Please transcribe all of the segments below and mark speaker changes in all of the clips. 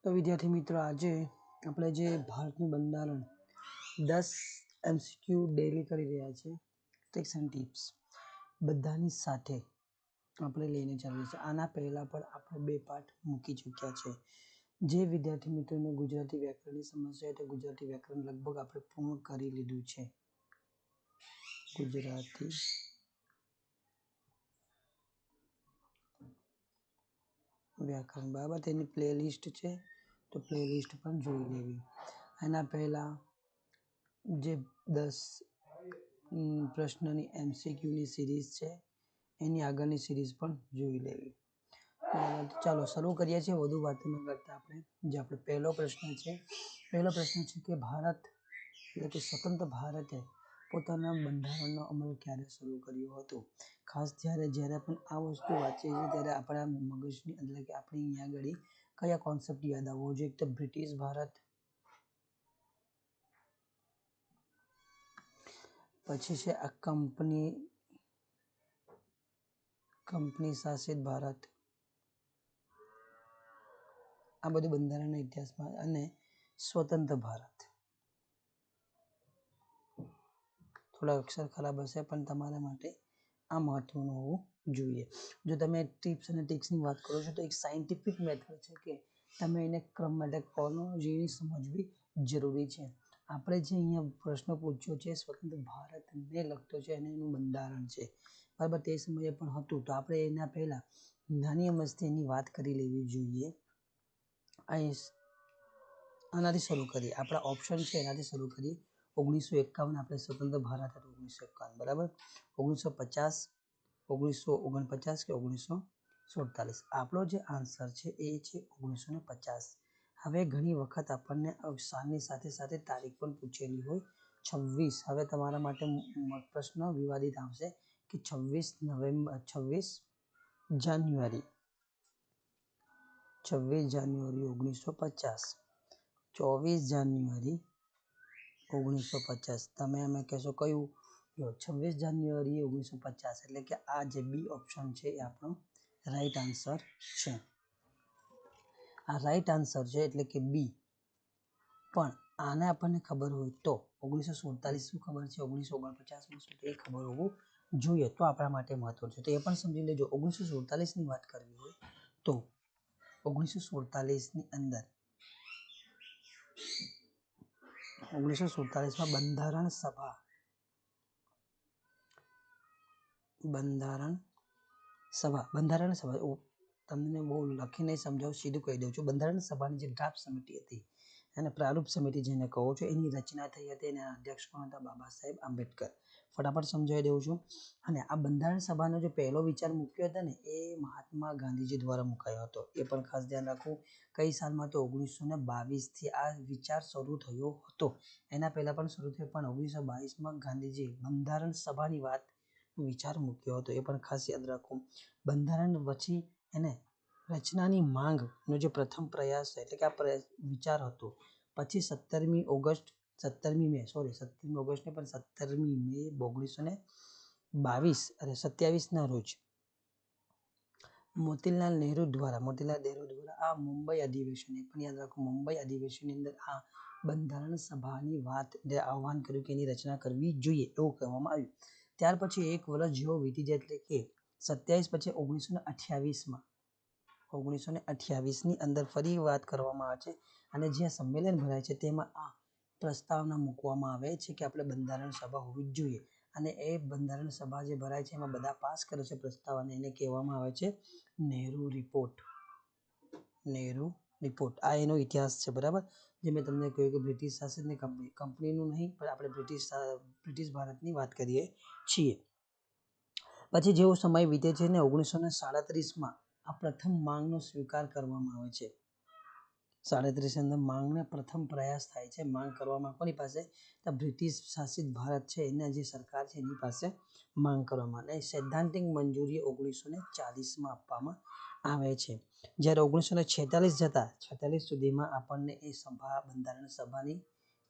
Speaker 1: તો વિદ્યાર્થી મિત્રો, આજે આપણે જે ભારતનું બંધારણ 10 MCQ ડેલી કરી રહ્યા છે, ટ્રિક્સ એન્ડ ટિપ્સ બધાની સાથે આપણે લઈને ચાલીએ છીએ. આના પહેલાં પણ આપણે 2 પાઠ મૂકી ચૂક્યા છે. જે વિદ્યાર્થી મિત્રોને ગુજરાતી વ્યાકરણની સમસ્યા હોય તો ગુજરાતી વ્યાકરણ લગભગ આપણે પૂર્ણ કરી લીધું છે. ગુજરાતી વ્યાકરણ બરાબર, તેની પ્લેલિસ્ટ છે, તો પ્લેલિસ્ટ પણ જોઈ લેવી. એના પહેલાં જે 10 પ્રશ્નની MCQની સિરીઝ છે, એની આગળની સિરીઝ પણ જોઈ લેવી. ચાલો શરૂ કરીએ છીએ. વધુ વાતો ન કરતા આપણે આપણો પહેલો પ્રશ્ન છે કે ભારત એટલે કે સ્વતંત્ર ભારતે પોતાના બંધારણનો અમલ ક્યારે શરૂ કર્યો હતો. ખાસ જ્યારે પણ આ વસ્તુ વાંચીએ છીએ ત્યારે આપણા મગજની એટલે કે આપણે અહીંયા આગળ કયા કોન્સેપ્ટ યાદ આવવો જોઈએ. એક તો બ્રિટિશ ભારત, પછી છે આ કંપની શાસિત ભારત, આ બધું બંધારણના ઇતિહાસમાં, અને સ્વતંત્ર ભારત. થોડા અક્ષર ખરાબ હશે પણ તમારા માટે આ મહત્વનું હોવું જોઈએ. જો તમે ટિપ્સ અને ટ્રિક્સની વાત કરો છો તો એક સાયન્ટિફિક મેથડ છે કે તમે એને ક્રમ એટલે ક્રોનોલોજી સમજવી જરૂરી છે. આપણે જે અહીંયા પ્રશ્ન પૂછ્યો છે સ્વતંત્ર ભારતને લગતો છે અને એનું બંધારણ છે બરાબર. તે સમયે પણ હતું, તો આપણે એના પહેલા નાની અમસ્તી એની વાત કરી લેવી જોઈએ. આનાથી શરૂ કરીએ. આપણા ઓપ્શન છે એનાથી શરૂ કરીએ. 1951 આપણે સ્વતંત્ર ભારત હતું. 1951 બરાબર. 1950, 1949 કે 1947. આપણો જે આન્સર છે એ છે 1950. હવે ઘણી વખત આપણને સાલની સાથે સાથે તારીખ પણ પૂછેલી હોય. 26 હવે તમારા માટે પ્રશ્ન વિવાદિત આવશે કે 26 જાન્યુઆરી 1950, 24 જાન્યુઆરી 1950. તમે અમે કહેશો કયું? 26 જાન્યુઆરી 1950 એટલે કે આ જે બી ઓપ્શન છે એ આપણો રાઈટ આન્સર છે. આ રાઈટ આન્સર છે એટલે કે બી. પણ આને આપણને ખબર હોય તો 1947 શું ખબર છે, 1949 શું તે ખબર હોવું જોઈએ, તો આપણા માટે મહત્વ છે. તો એ પણ સમજી લેજો. 1947ની વાત કરવી હોય તો 1947ની અંદર 1947માં બંધારણ સભા તમને બહુ લખી નહીં સમજાવું, સીધું કહી દઉં છું. બંધારણ સભાની જે ડ્રાફ્ટ સમિતિ હતી અને પ્રારૂપ સમિતિ જેને કહો છો, એની રચના થઈ હતી. એના અધ્યક્ષ કોણ હતા? બાબા સાહેબ આંબેડકર. ફટાફટ સમજાવી દઉં છું. અને આ બંધારણ સભાનો જે પહેલો વિચાર મૂક્યો હતો ને એ મહાત્મા ગાંધીજી દ્વારા મુકાયો હતો. એ પણ ખાસ ધ્યાન રાખવું. કઈ સાલમાં? તો 1922થી આ વિચાર શરૂ થયો હતો. એના પહેલા પણ શરૂ થયો, પણ 1922માં ગાંધીજી બંધારણ સભાની વિચાર મૂક્યો હતો. એ પણ ખાસ યાદ રાખવું. બંધારણ પછી એને રચનાની માંગનો જે પ્રથમ પ્રયાસ એટલે કે આ વિચાર હતો. પછી 17મી ઓગસ્ટ ને પણ 17મી મે 1927ના રોજ મોતીલાલ નહેરુ દ્વારા આ મુંબઈ અધિવેશન, એ પણ યાદ રાખો, મુંબઈ અધિવેશનની અંદર આ બંધારણ સભાની આહ્વાન કર્યું કે એની રચના કરવી જોઈએ એવું કહેવામાં આવ્યું. ત્યાર પછી એક વર્ષ જેવો વીતી જાય એટલે કે 27 પછી 1928ની અંદર ફરી વાત કરવામાં આવે છે. અને જે સંમેલન ભરાય છે તેમાં આ પ્રસ્તાવના મૂકવામાં આવે છે કે આપણે બંધારણ સભા હોવી જ જોઈએ. અને એ બંધારણ સભા જે ભરાય છે એમાં બધા પાસ કરે છે પ્રસ્તાવ, અને એને કહેવામાં આવે છે નહેરુ રિપોર્ટ. આ એનો ઇતિહાસ છે બરાબર. જે મેં તમને કહ્યું કે બ્રિટિશ શાસનની કંપનીનું નહીં, પણ આપણે બ્રિટિશ ભારતની વાત કરીએ છીએ. પછી જેવો સમય વીતે છે ને 1937માં આ પ્રથમ માંગનો સ્વીકાર કરવામાં આવે છે. 37ની અંદર માંગને પ્રથમ પ્રયાસ થાય છે. માંગ કરવામાં કોની પાસે? તો બ્રિટિશ શાસિત ભારત છે એના જે સરકાર છે એની પાસે માંગ કરવામાં, અને સૈદ્ધાંતિક મંજૂરી 1940માં આપવામાં આવે છે. જ્યારે 1946 સુધીમાં આપણને એ બંધારણ સભાની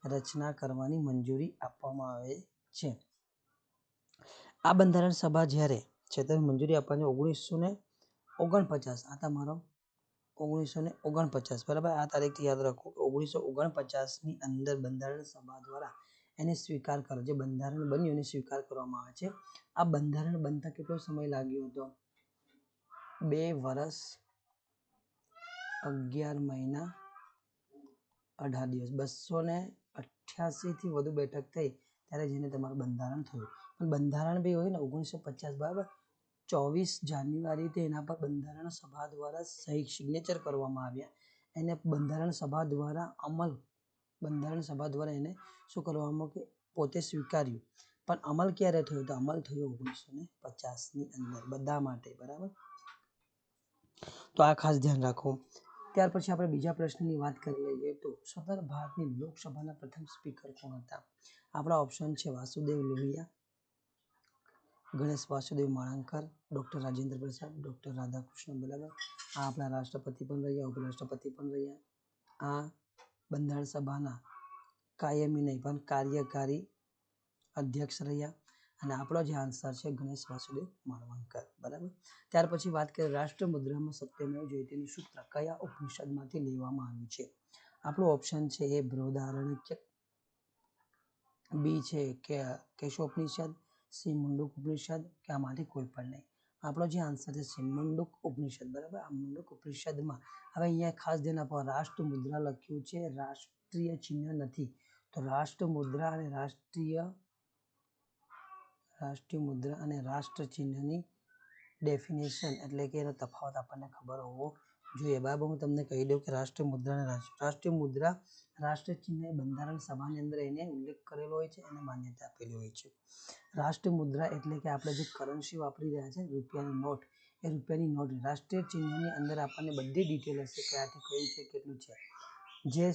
Speaker 1: રચના કરવાની મંજૂરી આપવામાં આવે છે. આ બંધારણ સભા જ્યારે મંજૂરી આપવાની 1949, આ તમારો 1949 બરાબર. આ તારીખથી યાદ રાખો કે 1949ની અંદર બંધારણ સભા દ્વારા એને સ્વીકાર કરો, જે બંધારણ બન્યું એને સ્વીકાર કરવામાં આવે છે. આ બંધારણ બનતા કેટલો સમય લાગ્યો હતો? 2 વર્ષ 11 મહિના 18 દિવસ. 288 થી વધુ બેઠક થઈ ત્યારે જેને તમારું બંધારણ થયું. પણ બંધારણ બી હોય ને 1950 બરાબર 24 જાન્યુઆરીથી એના પર બંધારણ સભા દ્વારા સિગ્નેચર કરવામાં આવ્યા. એને બંધારણ સભા દ્વારા એને શું કરવામાં કે પોતે સ્વીકાર્યું. પણ અમલ ક્યારે થયો? તો અમલ થયો 1950ની અંદર બધા માટે. બરાબર, તો આ ખાસ ધ્યાન રાખો. ત્યાર પછી આપણે બીજા પ્રશ્નની વાત કરી લઈએ તો સ્વતંત્ર ભારતની લોકસભાના પ્રથમ સ્પીકર કોણ હતા? આપણા ઓપ્શન છે વાસુદેવ લોહિયા, ગણેશ વાસુદેવ માળંકર, ડૉક્ટર રાજેન્દ્ર પ્રસાદ, ડૉક્ટર રાધાકૃષ્ણ. બરાબર, આ આપણા રાષ્ટ્રપતિ પણ રહ્યા, ઉપરાષ્ટ્રપતિ પણ રહ્યા. આ બંધારણ સભાના કાયમી નહીં પણ કાર્યકારી અધ્યક્ષ રહ્યા. અને આપણો જે આન્સર છે ગણેશ વાસુદેવ માળવંકર. બરાબર, ત્યાર પછી વાત કરીએ રાષ્ટ્ર મુદ્રામાં સત્યમેવ જયતેનું સૂત્ર કયા ઉપનિષદમાંથી લેવામાં આવ્યું છે? આપણું ઓપ્શન છે એ બૃહદારણ્યક, બી છે કે કેશોપનિષદ, સી મુંડક ઉપનિષદ, કે આમાંથી કોઈ પણ નહીં. આપણો જે આન્સર છે મુંડક ઉપનિષદ. બરાબર, આ મુંડક ઉપનિષદમાં હવે અહીંયા ખાસ ધ્યાન આપો, રાષ્ટ્ર મુદ્રા લખ્યું છે, રાષ્ટ્રીય ચિહ્ન નથી. તો રાષ્ટ્ર મુદ્રા અને રાષ્ટ્રીય મુદ્રા અને રાષ્ટ્ર ચિહ્નની ડેફિનેશન એટલે કે એનો તફાવત આપણને ખબર હોવો જોઈએ. બરાબર, હું તમને કહી દઉં કે રાષ્ટ્રીય મુદ્રા અને રાષ્ટ્રીય મુદ્રા રાષ્ટ્ર ચિહ્ન બંધારણ સભાની અંદર એને ઉલ્લેખ કરેલો હોય છે અને માન્યતા આપેલી હોય છે. રાષ્ટ્રીય મુદ્રા એટલે કે આપણે જે કરન્સી વાપરી રહ્યા છે રૂપિયાની નોટ, એ રૂપિયાની નોટ રાષ્ટ્રીય ચિહ્નની અંદર આપણને બધી ડિટેલ હશે ક્યાંથી કયું છે કેટલું છે. જે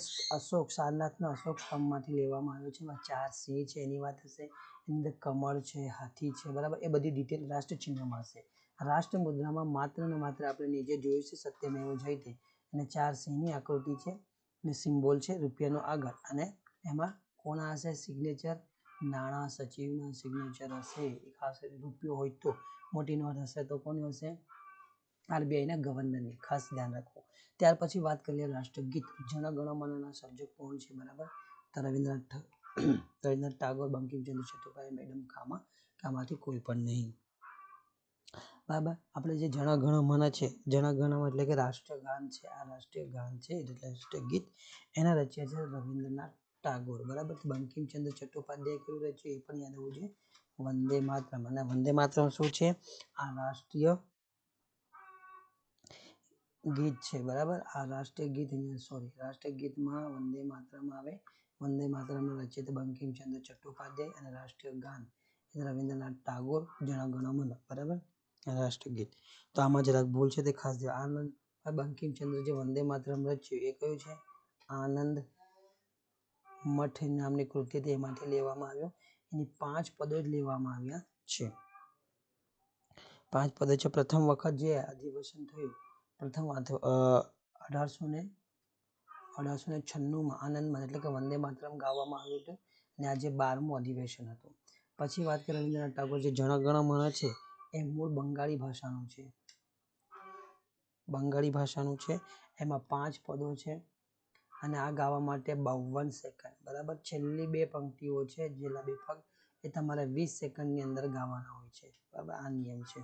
Speaker 1: સારનાથના અશોક સ્તંભમાંથી લેવામાં આવ્યો છે, એમાં 4 સિંહ છે એની વાત હશે, એની અંદર કમળ છે, હાથી છે. બરાબર, એ બધી ડિટેલ રાષ્ટ્ર ચિહ્નમાં હશે. રાષ્ટ્ર મુદ્રામાં માત્ર ને માત્ર આપણે નીચે જોયું છે સત્યમેવ જયતે અને 4 સિંહની આકૃતિ છે અને સિમ્બોલ છે રૂપિયાનો આગળ, અને એમાં કોના હશે સિગ્નેચર? નાણાં સચિવના સિગ્નેચર હશે. ખાસ રૂપિયો હોય તો, મોટી નોટ હશે તો કોની હશે? આરબીઆઈના ગવર્નરની. ખાસ ધ્યાન રાખો. ત્યાર પછી વાત કરીએ રાષ્ટ્રગીત. જન ગણ મનના સર્જક કોણ છે? બરાબર, તો રવિન્દ્રનાથ ટાગોર, બંકિમચંદ્ર ચટ્ટોપાધ્યાય, મેડમ કામા, આમાંથી કોઈ પણ નહીં. બરાબર, આપણે જે જન ગણ મન છે, જન ગણ એટલે કે રાષ્ટ્રગાન છે, આ રાષ્ટ્રીય ગાન છે એટલે રાષ્ટ્રગીત, એના રચ્યા છે રવિન્દ્રનાથ ટાગોર. બરાબર, બંકિમચંદ્ર ચટ્ટોપાધ્યાય કયું રચ્યું એ પણ યાદ હોવું જોઈએ, વંદે માતરમ. અને વંદે માતરમ શું છે? આ રાષ્ટ્રીય ગીત છે. બરાબર, આ રાષ્ટ્રીય ગીત રાષ્ટ્રીય ગીતમાં વંદે માતરમ આવે. વંદે માતરમનો રચયિતા બંકિમચંદ્ર ચટ્ટોપાધ્યાય અને રાષ્ટ્રીય ગાન રવિન્દ્રનાથ ટાગોર, જન ગણ મન. બરાબર, રાષ્ટ્રગીત. તો આમાં જરાક ભૂલ છે તે ખાસ આનંદ બંકિમચંદ્ર જે વંદે માતરમ રચ્યું એ કયું છે? આનંદ મઠ નામની કૃતિ હતી એમાંથી લેવામાં આવ્યો. એની 5 પદો જ લેવામાં આવ્યા છે. 5 પદો છે. પ્રથમ વખત જે અધિવેશન થયું પ્રથમ 1896માં આનંદમાં એટલે કે વંદે માતરમ ગાવામાં આવ્યું હતું અને આજે 12મું અધિવેશન હતું. પછી વાત કરીએ રવિન્દ્રનાથ ટાગોર જે જન ગણ મન છે એ મૂળ બંગાળી ભાષાનું છે. એમાં 5 પદો છે અને આ ગાવા માટે 52 સેકન્ડ. બરાબર, છેલ્લી 2 પંક્તિઓ છે, છેલ્લા 2 પદ એ તમારે 20 સેકન્ડની અંદર ગાવાના હોય છે. બરાબર, આ નિયમ છે.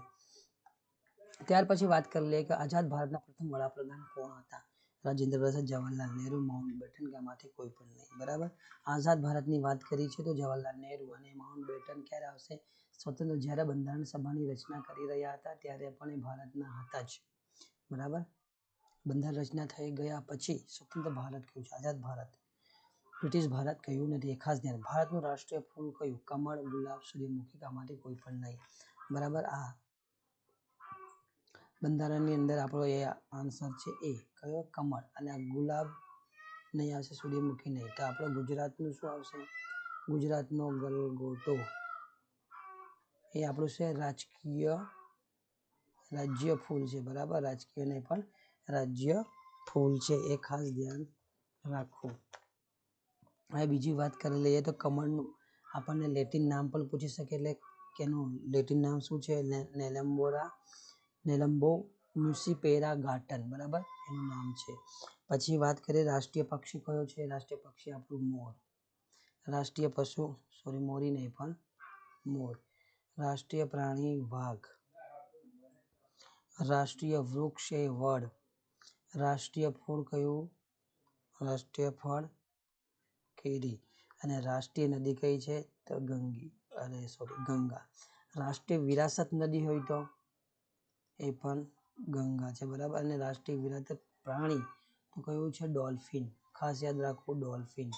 Speaker 1: ત્યાર પછી વાત કરી લઈએ કે આઝાદ ભારતના પ્રથમ વડાપ્રધાન કોણ હતા? રાજેન્દ્ર પ્રસાદ, જવાહરલાલ નહેરુ, માઉન્ટબેટન, કે આમાંથી કોઈ પણ નહીં. બરાબર, આઝાદ ભારતની વાત કરી છે તો જવાહરલાલ નહેરુ. અને માઉન્ટબેટન ક્યારે આવશે? સ્વતંત્ર જ્યારે બંધારણ સભાની રચના કરી રહ્યા હતા ત્યારે પણ એ ભારતના હતા જ. બરાબર, બંધારણ રચના થઈ ગયા પછી સ્વતંત્ર ભારત કહ્યું છે, આઝાદ ભારત, બ્રિટિશ ભારત કહ્યું નથી. એ ખાસ ધ્યાન. ભારતનું રાષ્ટ્રીય ફૂલ કયું? કમળ, ગુલાબ, સૂર્યમુખી, આમાંથી કોઈ પણ નહીં. બરાબર, આ બંધારણની અંદર આપણો એ આન્સર છે એ કયો? કમળ. અને આ ગુલાબ નહીં આવશે, સૂર્યમુખી નહીં. તો આપણો ગુજરાતનું શું આવશે? ગુજરાતનો ગલગોટો એ આપણું છે રાજ્ય ફૂલ છે. બરાબર, રાજકીય નહીં પણ રાજ્ય ફૂલ છે, એ ખાસ ધ્યાન રાખવું. હવે બીજી વાત કરી લઈએ તો કમળનું આપણને લેટિન નામ પણ પૂછી શકે, એટલે કે એનું લેટિન નામ શું છે? નેલમ્બો મ્યુસિપેરા ગાટન, બરાબર એનું નામ છે. પછી વાત કરીએ રાષ્ટ્રીય પક્ષી કયો છે? રાષ્ટ્રીય પક્ષી આપણું મોર. રાષ્ટ્રીય પશુ મોરી નહીં પણ મોર. રાષ્ટ્રીય પ્રાણી વાઘ. રાષ્ટ્રીય વૃક્ષ એ વડ. રાષ્ટ્રીય ફૂલ કયું? રાષ્ટ્રીય ફળ કેરી. અને રાષ્ટ્રીય નદી કઈ છે? તો ગંગા. રાષ્ટ્રીય વિરાસત નદી હોય તો એ પણ ગંગા છે, બરાબર. અને રાષ્ટ્રીય વિરાસત પ્રાણી તો કયું છે? ડોલ્ફિન. ખાસ યાદ રાખવું, ડોલ્ફિન.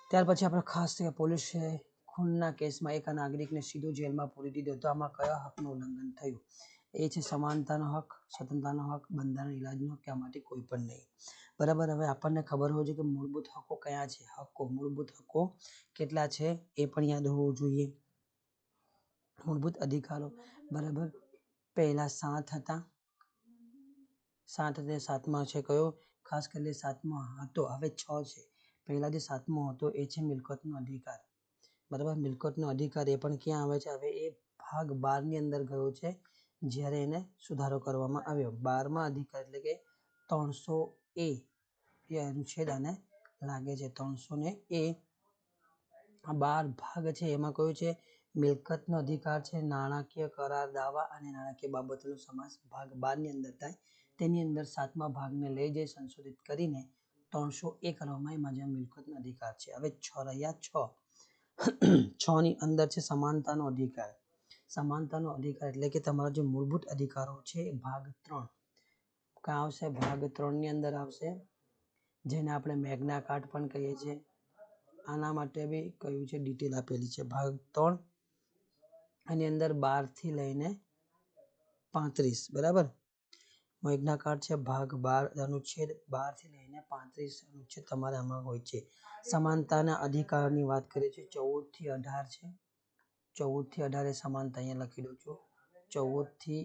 Speaker 1: ત્યાર પછી આપણે ખાસ પોલીસ છે. ખૂનના કેસમાં એક નાગરિકને સીધો જેલમાં પૂરી દીધો તો આમાં કયા હકનું ઉલ્લંઘન થયું? એ છે સમાનતાનો હક, સ્વતંત્રતાનો હક, બંધારણ ઇલાજનો હક, આમાંથી કોઈ પણ નહીં, બરાબર. હવે આપણને ખબર હોવી જોઈએ કે મૂળભૂત હકો કયા છે. મૂળભૂત હકો કેટલા છે એ પણ યાદ હોવું જોઈએ. મૂળભૂત અધિકારો, બરાબર. પહેલા 7 હતા. 7માં છે કયો? ખાસ કરીને 7મો હતો, હવે 6 છે. પહેલા જે 7મો હતો એ છે મિલકતનો અધિકાર, બરાબર. મિલકતનો અધિકાર એ પણ ક્યાં આવે છે? હવે એ ભાગ 12 ની અંદર ગયો છે, જ્યારે એને સુધારો કરવામાં આવ્યો. 12મા અધિકાર એટલે કે 300A એ અનુચ્છેદ આને લાગે છે. 300A આ 12 ભાગ છે. એમાં કયું છે? મિલકતનો અધિકાર છે, નાણાકીય કરાર, દાવા અને નાણાકીય બાબતોનો સમાવેશ ભાગ 12 ની અંદર થાય. તેની અંદર 7મા ભાગને લઈ જઈ સંશોધિત કરીને 300A કરવામાં એમાં જે મિલકતનો અધિકાર છે. હવે 6 રહ્યા. 6 ની અંદર છે સમાનતાનો અધિકાર. સમાનતાનો અધિકાર એટલે કે તમારા જે મૂળભૂત અધિકારો છે એ ભાગ 3 ક્યાં આવશે? ભાગ 3 ની અંદર આવશે, જેને આપણે મેગ્ના કાર્ટા પણ કહીએ છીએ. આના માટે બી કયું છે? ડિટેલ આપેલી છે. ભાગ 3 આની અંદર 12 થી લઈને 35, બરાબર. મેગ્ના કાર્ટા છે ભાગ 12 અનુચ્છેદ 12 થી લઈને 35 અનુચ્છેદ તમારે આમાં હોય છે. સમાનતાના અધિકારની વાત કરીએ છીએ 14 થી 18 છે. 14 થી 18 એ સમાનતા અહીંયા લખી દઉં છું. 14 થી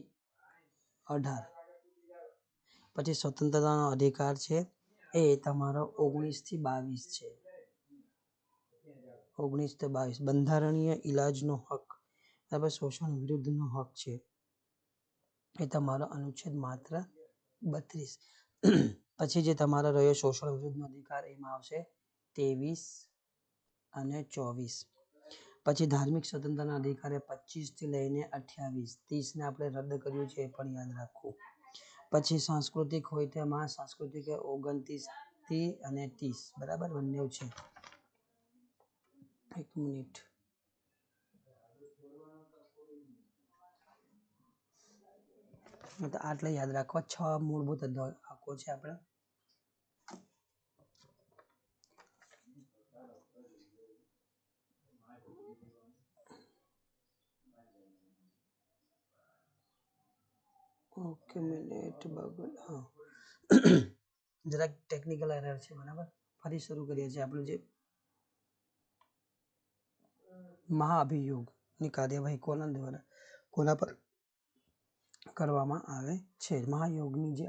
Speaker 1: 18. પછી સ્વતંત્રતાનો અધિકાર છે એ તમારો 19 થી 22 છે. 19 થી 22. બંધારણીય ઇલાજનો હક, બરાબર. શોષણ વિરુદ્ધનો હક છે એ તમારો અનુચ્છેદ માત્ર 32. પછી જે તમારો રહ્યો શોષણ વિરુદ્ધનો અધિકાર એમાં આવશે 23 અને 24. પછી ધાર્મિક સ્વતંત્રતાના અધિકાર 25 થી લઈને 28. 30 ને આપણે રદ કર્યું છે એ પણ યાદ રાખવું. પછી સાંસ્કૃતિક હોય તેમાં સાંસ્કૃતિક 29 થી અને 30, બરાબર. બંને છે. એક મિનિટ. આટલે યાદ રાખવા 6 મૂળભૂત હકો છે આપણા. ઓકે મિનિટ બગલ. હા, જરાક ટેકનિકલ એરર છે, બરાબર. ફરી શરૂ કરીએ છીએ. આપણું જે મહાઅભિયોગની કાર્યવાહી કોના દ્વારા કોના પર કરવામાં આવે છે? મહાયોગની જે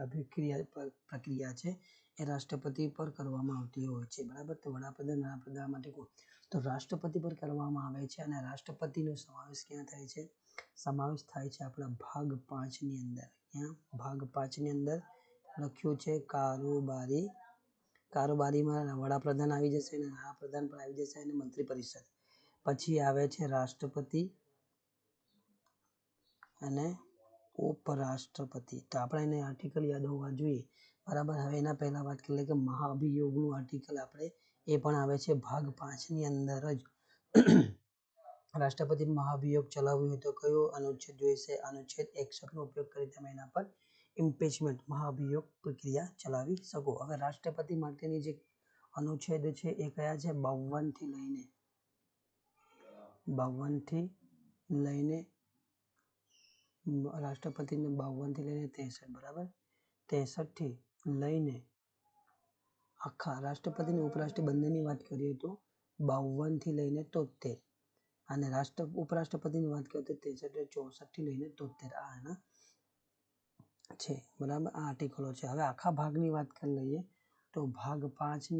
Speaker 1: પ્રક્રિયા છે એ રાષ્ટ્રપતિ પર કરવામાં આવતી હોય છે, બરાબર. તો વડાપ્રધાન માટે કોણ? તો રાષ્ટ્રપતિ પર કરવામાં આવે છે. અને રાષ્ટ્રપતિનો સમાવેશ ક્યાં થાય છે? સમાવેશ થાય છે આપણા ભાગ 5 ની અંદર. ક્યાં? ભાગ 5 ની અંદર લખ્યું છે કારોબારી. કારોબારીમાં વડાપ્રધાન આવી જશે, અને નાણાપ્રધાન પણ આવી જશે, અને મંત્રી પરિષદ. પછી આવે છે રાષ્ટ્રપતિ અને ઉપરાષ્ટ્રપતિ. તો આપણે એને આર્ટિકલ યાદ હોવા જોઈએ, બરાબર. હવે એના પહેલા વાત કરીએ કે મહાઅભિયોગનું આર્ટિકલ આપણે એ પણ આવે છે ભાગ 5 ની અંદર જ. રાષ્ટ્રપતિ મહાઅભિયોગ ચલાવવું હોય તો કયો અનુચ્છેદ જોઈશે? અનુચ્છેદ 61 નો ઉપયોગ કરી તમે એના પર ઇમ્પીચમેન્ટ મહાઅભિયોગ પ્રક્રિયા ચલાવી શકો. હવે રાષ્ટ્રપતિ માટેની જે અનુચ્છેદ છે એ કયા છે? 52 થી લઈને રાષ્ટ્રપતિને 52 થી લઈને 63, બરાબર. 63 થી લઈને આખા રાષ્ટ્રપતિ અને ઉપરાષ્ટ્રપતિ બંનેની વાત કરીએ તો 52 થી લઈને 73, અને ઉપરાષ્ટ્રપતિની વાત કરીએ તો 63, 64 થી લઈને 73 આ એના છે, બરાબર. આ આર્ટિકલો છે. હવે આખા ભાગની વાત કરી લઈએ તો ભાગ 5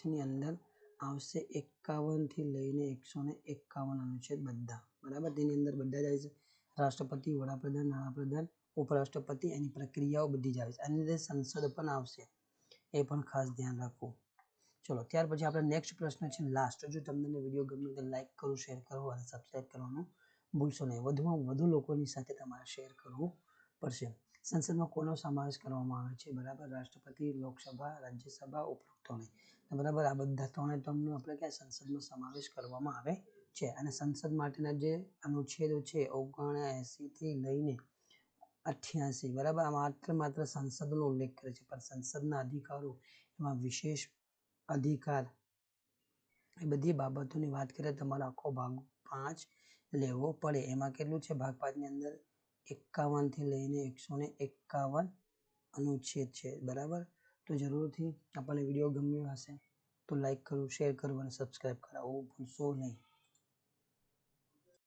Speaker 1: ની અંદર આવશે 51 થી લઈને 151 અનુચ્છેદ બધા, બરાબર. તેની અંદર બધા જ આવી છે, રાષ્ટ્રપતિ, વડાપ્રધાન, નાણાપ્રધાન, ઉપરાષ્ટ્રપતિ, એની પ્રક્રિયાઓ બધી જ આવે છે. આની અંદર સંસદ પણ આવશે, એ પણ ખાસ ધ્યાન રાખવું. ચલો ત્યાર પછી આપણે નેક્સ્ટ પ્રશ્ન છે લાસ્ટ. જો તમને વિડીયો ગમ્યો તો લાઈક કરો, શેર કરો અને સબસ્ક્રાઈબ કરવાનું ભૂલશો નહીં. વધુમાં વધુ લોકોની સાથે તમારે શેર કરવું પડશે. સંસદમાં કોનો સમાવેશ કરવામાં આવે છે? બરાબર, રાષ્ટ્રપતિ, લોકસભા, રાજ્યસભા, ઉપરોક્ત ત્રણેય. બરાબર, આ બધા ત્રણે ટર્મનો આપણે ક્યાં સંસદમાં સમાવેશ કરવામાં આવે છે. અને સંસદ માટેના જે અનુચ્છેદો છે 79 થી લઈને 88, બરાબર, આ માત્ર સંસદનો ઉલ્લેખ કરે છે, પણ સંસદના અધિકારો, એમાં વિશેષ અધિકાર, એ બધી બાબતોની વાત કરીએ તમારો આખો ભાગ 5 લેવો પડે. એમાં કેટલું છે ભાગ 5 ની અંદર 51 થી લઈને 151 અનુચ્છેદ છે, બરાબર. તો જરૂરથી આપણને વિડીયો ગમ્યો હશે તો લાઈક કરવું, શેર કરવું અને સબસ્ક્રાઈબ કરાવવું ભૂલશો નહીં.